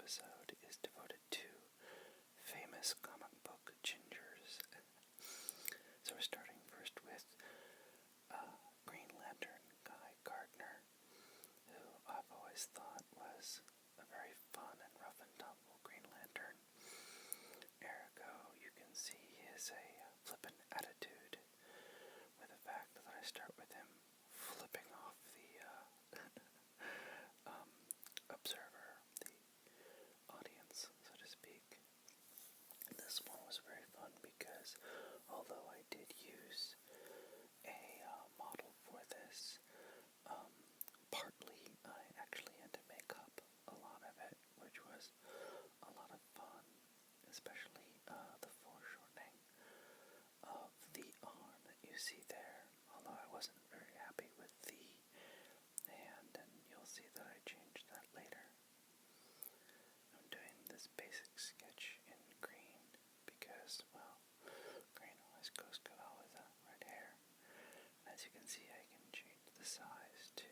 episode is devoted to famous comic book gingers. So we're starting first with Green Lantern guy Gardner, who I've always thought was a very fun and rough and tumble Green Lantern. Ergo, you can see his flippant attitude with the fact that I start with him flipping off the observer, the audience, so to speak. This one was very fun because although I did use a model for this, partly I actually had to make up a lot of it, which was a lot of fun, especially the foreshortening of the arm that you see there, although I wasn't very happy with the hand, and you'll see that I changed that later. I'm doing this basic sketch in green because, well, green always goes well with red hair. And as you can see, I can change the size to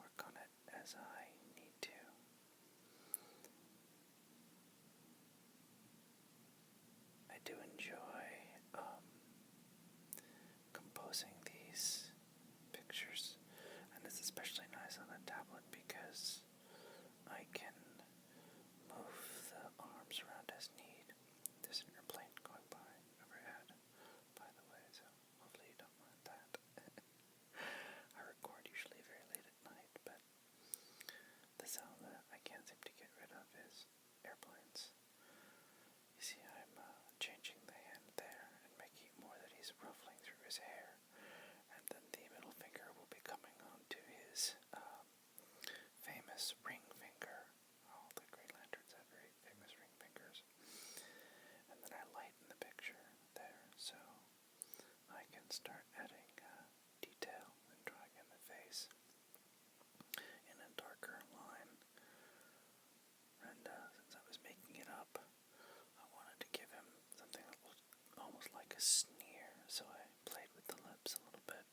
work on it as I need to. I do enjoy composing these pictures, and it's especially nice on a tablet because I can move the arms around as need. There's an airplane going by overhead, by the way, so hopefully you don't mind that. I record usually very late at night, but the sound that I can't seem to get rid of is airplanes. You see, I'm changing the hand there and making it more that he's ruffling through his hair, and then the middle finger will be coming onto his famous ring finger. All the Green Lanterns have very famous ring fingers. And then I lighten the picture there so I can start adding detail and drawing in the face in a darker line. And since I was making it up, I wanted to give him something that looked almost like a sneer, so I played with the lips a little bit.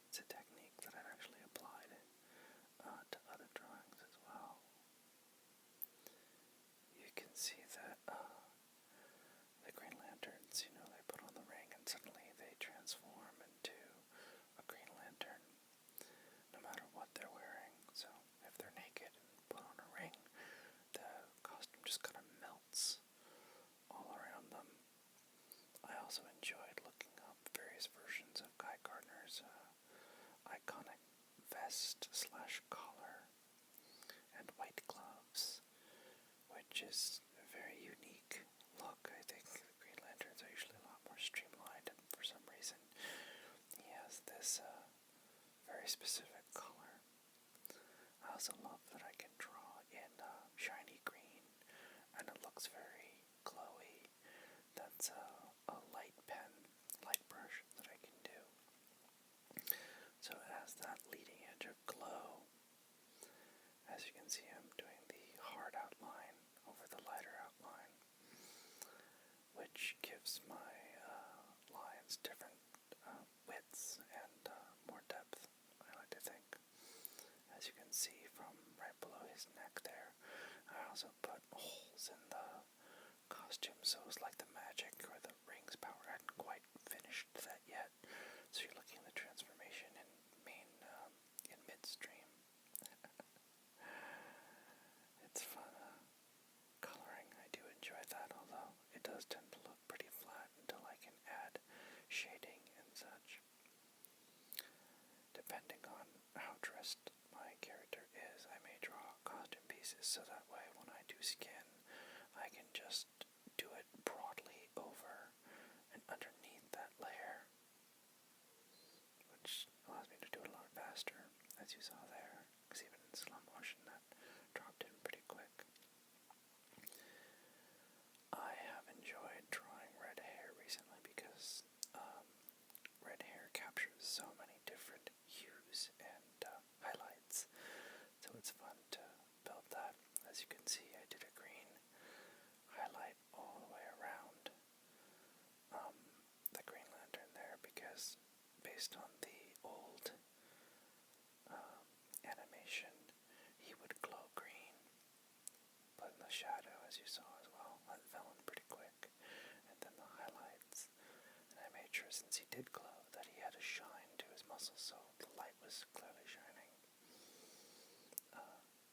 It's a technique that I've actually applied to other drawings as well. You can see that the Green Lanterns, they put on the ring and suddenly they transform into a Green Lantern, no matter what they're wearing. So if they're naked and put on a ring, the costume just kind of melts all around them. I also enjoyed looking up various versions of Guy Gardner's iconic vest/collar and white gloves, which is a very unique look. I think the Green Lanterns are usually a lot more streamlined, and for some reason he has this very specific color. I also love that I can draw in shiny green, and it looks very glowy. That's a light pen, light brush that I can do. So it has that leading edge of glow. As you can see, I'm doing the hard outline over the lighter outline, which gives my lines different widths and more depth, I like to think. As you can see from right below his neck there, I also put holes in the costume, so it's like the magic or the ring's power. I hadn't quite finished that yet, so you're looking at the transformation in midstream. It's fun coloring. I do enjoy that, although it does tend to look pretty flat until I can add shading and such. Depending on how dressed my character is, I may draw costume pieces so that way when I do skin, I can just do it broadly over and underneath that layer, which allows me to do it a lot faster, as you saw there, because even in slow motion that dropped in pretty quick. I have enjoyed drawing red hair recently because red hair captures so many different hues and highlights, so it's fun to build that. As you can see, I did a green highlight all the way around the Green Lantern there because based on the old animation, he would glow green you saw as well. That fell in pretty quick. And then the highlights. And I made sure, since he did glow, that he had a shine to his muscles, so the light was clearly shining.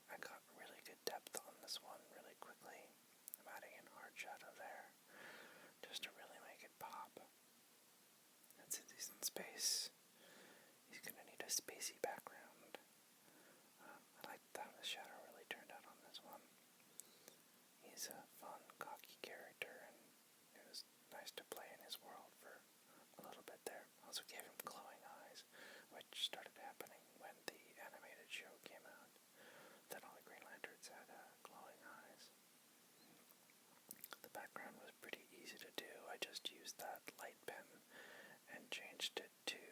I got really good depth on this one really quickly. I'm adding an hard shadow there, just to really make it pop. And since he's in space, he's going to need a spacey background. I like how the shadow really turned out on this one. He's a fun, cocky character, and it was nice to play in his world for a little bit there. Also gave him glowing eyes, which started happening when the animated show came out, that all the Green Lanterns had glowing eyes. The background was pretty easy to do. I just used that light pen and changed it to,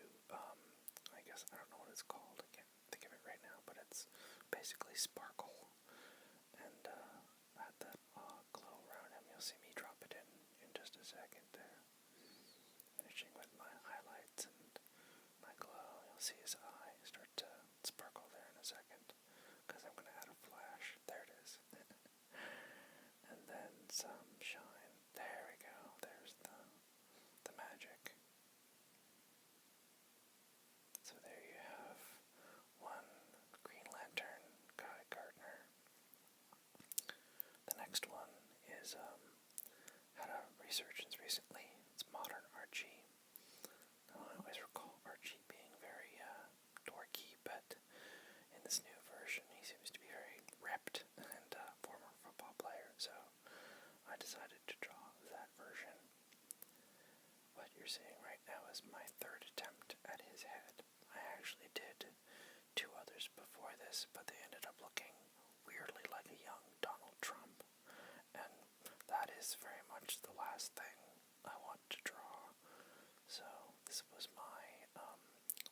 I guess, I don't know what it's called, I can't think of it right now, but it's basically sparkle. And add that glow around him. You'll see me drop it in just a second there. Finishing with my highlights and my glow. You'll see his eye start to sparkle there in a second, because I'm going to add a flash. There it is. And then some shine. There we go. There's the magic. So there you have one Green Lantern guy, Gardner. The next one is had a resurgence recently. It's modern Archie. Now, I always recall Archie being very dorky, but in this new version he seems to be very ripped and former football player, so I decided to draw that version. What you're seeing right now is my third attempt at his head. I actually did two others before this, but they ended up looking weirdly like a young Donald Trump, and that is very much the last thing I want to draw. So this was my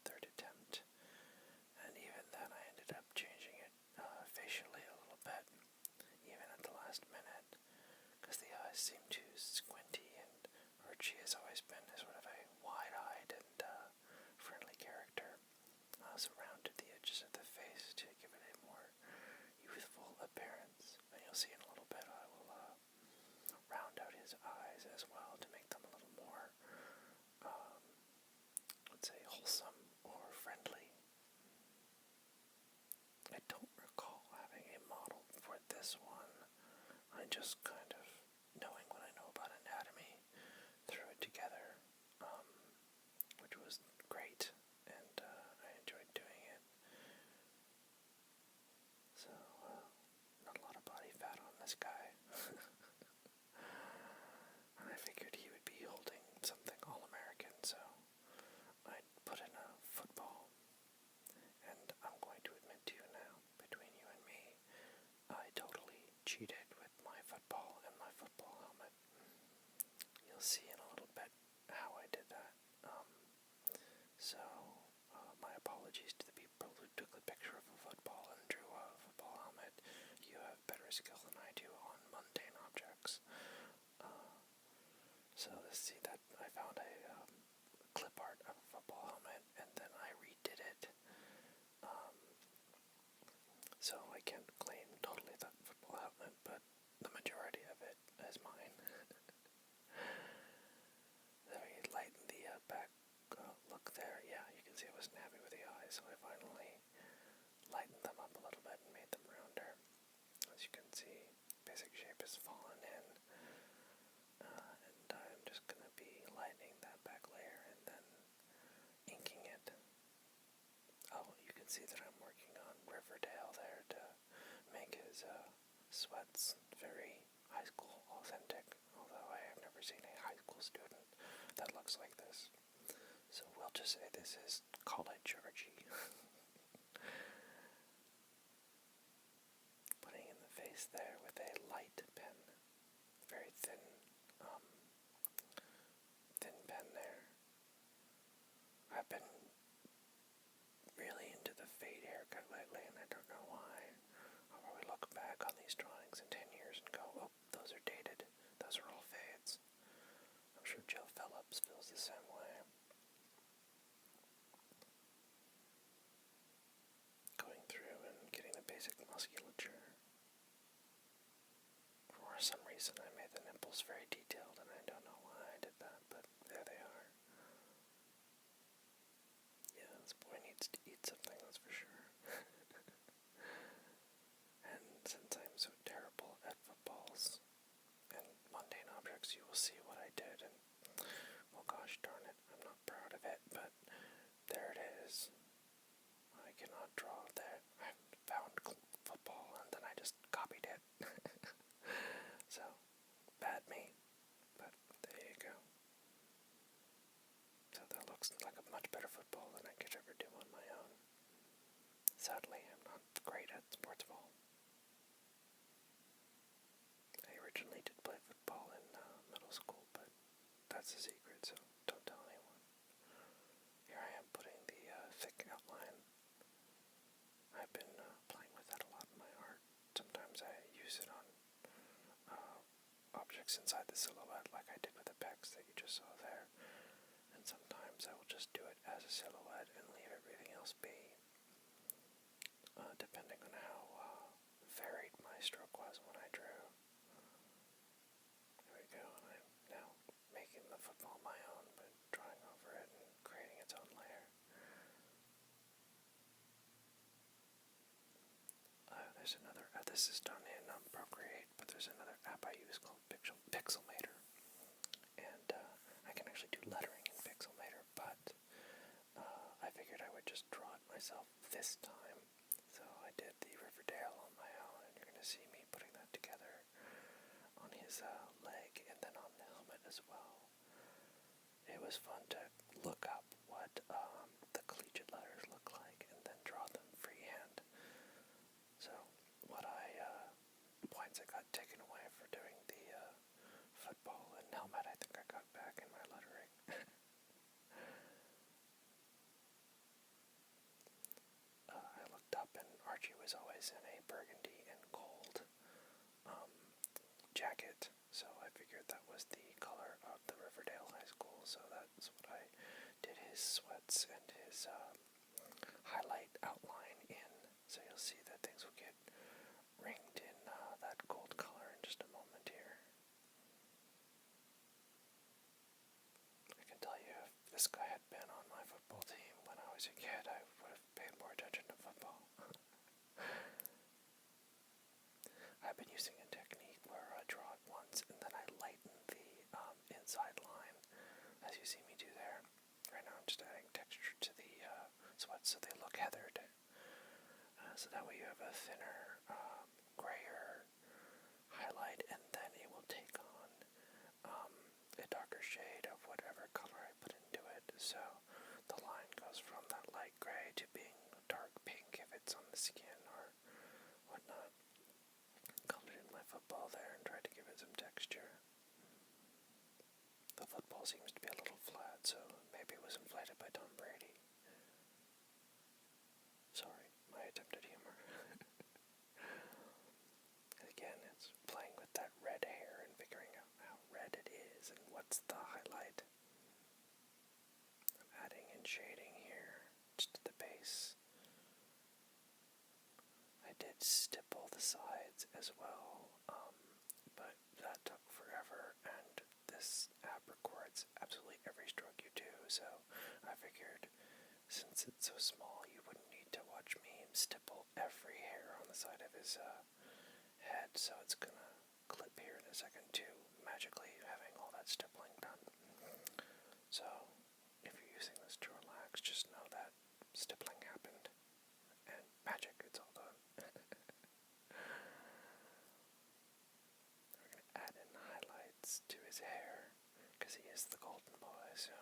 third attempt, and even then I ended up changing it facially a little bit, even at the last minute, because the eyes seemed too squinty, and Archie has always been sort of a wide-eyed and friendly character. I also rounded the edges of the face to give it a more youthful appearance, and you'll see in a little bit I will round out his eyes as well to make them a little more, let's say, wholesome or friendly. I don't recall having a model for this one. I just kind of, knowing what I know about anatomy, threw it together, which was great, and I enjoyed doing it. So, not a lot of body fat on this guy. And I figured he would be holding something all-American, so I put in a football. And I'm going to admit to you now, between you and me, I totally cheated with my football and my football helmet. You'll see in a little bit how I did that. So, my apologies to the people who took the picture of a football and drew a football helmet. You have better skill than I do on mundane objects. So see that I found a clip art of a football helmet, and then I redid it. So I can't claim totally that football helmet, but the majority of it is mine. Then we lightened the back look there. Yeah, you can see I wasn't happy with the eyes, so I finally lightened them up a little bit and made them rounder. As you can see, basic shape has fallen in, and I'm just going to be lightening that back layer and then inking it. Oh, you can see that I'm working on Riverdale there to make his sweats very high school authentic, although I have never seen a high school student that looks like this. So we'll just say this is college Archie. Putting in the face there with a light pen, very thin pen there. I've been really into the fade haircut lately, and I don't know why. I'll probably look back on these drawings in 10 years and go, oh, those are dated. Those are all fades. I'm sure Joe Phillips feels the same way. Going through and getting the basic musculature for some these, and I made the nipples very detailed, and I don't know why I did that, but there they are. Yeah, this boy needs to eat something, that's for sure. And since I'm so terrible at footballs and mundane objects, you will see what I did, and well, gosh darn it, I'm not proud of it, but there it is. I cannot draw that. I found football, and then I just copied it. So, bad me, but there you go. So that looks like a much better football than I could ever do on my own. Sadly, I'm not great at sports ball. I originally did play football in middle school, but that's a secret, so don't tell anyone. Here I am putting the thick outline. I've been playing with that a lot in my art. Sometimes I use it on objects inside the silhouette, like I did with the pecs that you just saw there. And sometimes I will just do it as a silhouette and leave everything else be, depending on how varied my stroke was when I drew. There we go, and I'm now making the football my own, but drawing over it and creating its own layer. There's another, this is done in Procreate, but there's another app I use called Pixelmator, and I can actually do lettering in Pixelmator, but I figured I would just draw it myself this time, so I did the Riverdale on my own, and you're going to see me putting that together on his leg, and then on the helmet as well. It was fun to look up what the collegiate letters look like, and then draw them freehand. So, points I got taken away for doing the football and helmet, I think I got back in my lettering. I looked up, and Archie was always in a burgundy and gold jacket, so I figured that was the color of the Riverdale High School, so that's what I did his sweats and his highlight outline in, so you'll see that things will get ringed in that gold color in just a moment here. I can tell you, if this guy had been on my football team when I was a kid, I would have paid more attention to football. I've been using a technique where I draw it once and then I lighten the inside line, as you see me do there. Right now I'm just adding texture to the sweats so they look heathered. So that way you have a thinner, grayer highlight, and then it will take on a darker shade of whatever color I put into it. So the line goes from that light gray to being dark pink if it's on the skin or whatnot. Colored in my football there and tried to give it some texture. The football seems to be a little flat, so maybe it was inflated by Tom Brady. Sorry, my attempt at humor. And again, it's playing with that red hair and figuring out how red it is and what's the highlight. I'm adding in shading here, just at the base. I did stipple the sides as well, but that took forever, and this app records absolutely every stroke you do, so I figured since it's so small, you wouldn't need to watch me stipple every hair on the side of his head, so it's gonna clip here in a second too, magically having all that stippling done. So, if you're using this to relax, just know that stippling happened, and magic, it's all done. We're gonna add in highlights to his hair, because he is the golden boy, so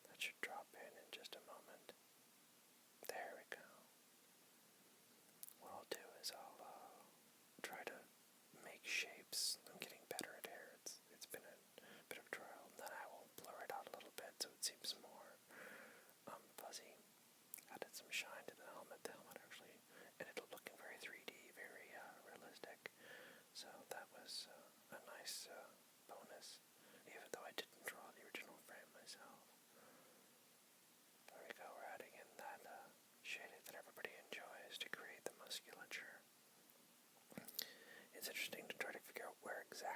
that should drop in just a moment. There we go. What I'll do is I'll try to make shapes. I'm getting better at hair. It's been a bit of trial. And then I will blur it out a little bit so it seems more fuzzy. Added some shine to the helmet. The helmet actually ended up looking very 3D, very realistic. So that was a nice bonus, even though I didn't draw the original frame myself. There we go, we're adding in that shading that everybody enjoys to create the musculature. It's interesting to try to figure out where exactly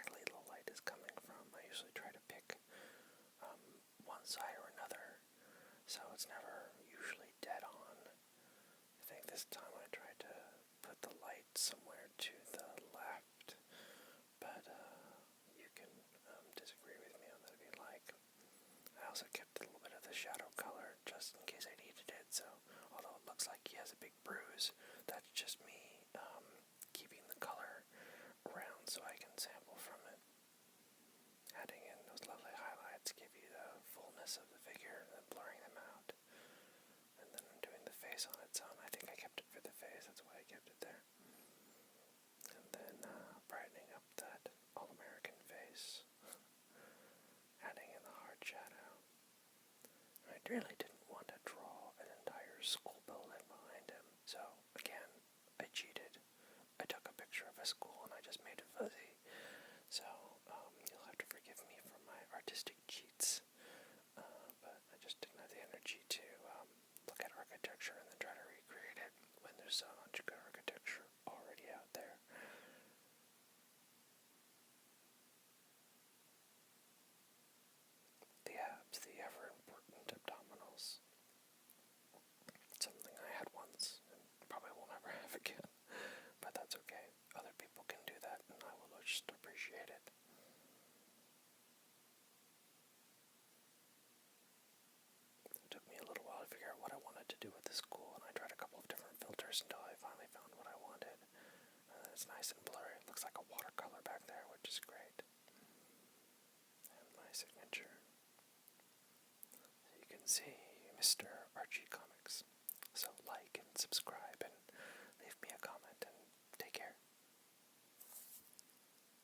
also kept a little bit of the shadow color just in case I needed it. So, although it looks like he has a big bruise, that's just me keeping the color around so I can sample from it. Adding in those lovely highlights give you the fullness of the figure and then blurring them out. And then doing the face on its own. I think I kept it for the face, that's why I kept it there. And then brightening up that all-American face. Adding in the hard shadow. I really didn't want to draw an entire school building behind him, so again, I cheated. I took a picture of a school and I just made it fuzzy. So you'll have to forgive me for my artistic cheats, but I just didn't have the energy to look at architecture and then try to recreate it when there's so much good architecture already out there. The abs, the ever-important abdominals. Something I had once and probably will never have again, but that's okay. Other people can do that and I will just appreciate it. It took me a little while to figure out what I wanted to do with the school, and I tried a couple of different filters until I finally found what I wanted. It's nice and blurry. It looks like a watercolor back there, which is great. And my signature. So you can see Mr. Archie Comics. So like and subscribe and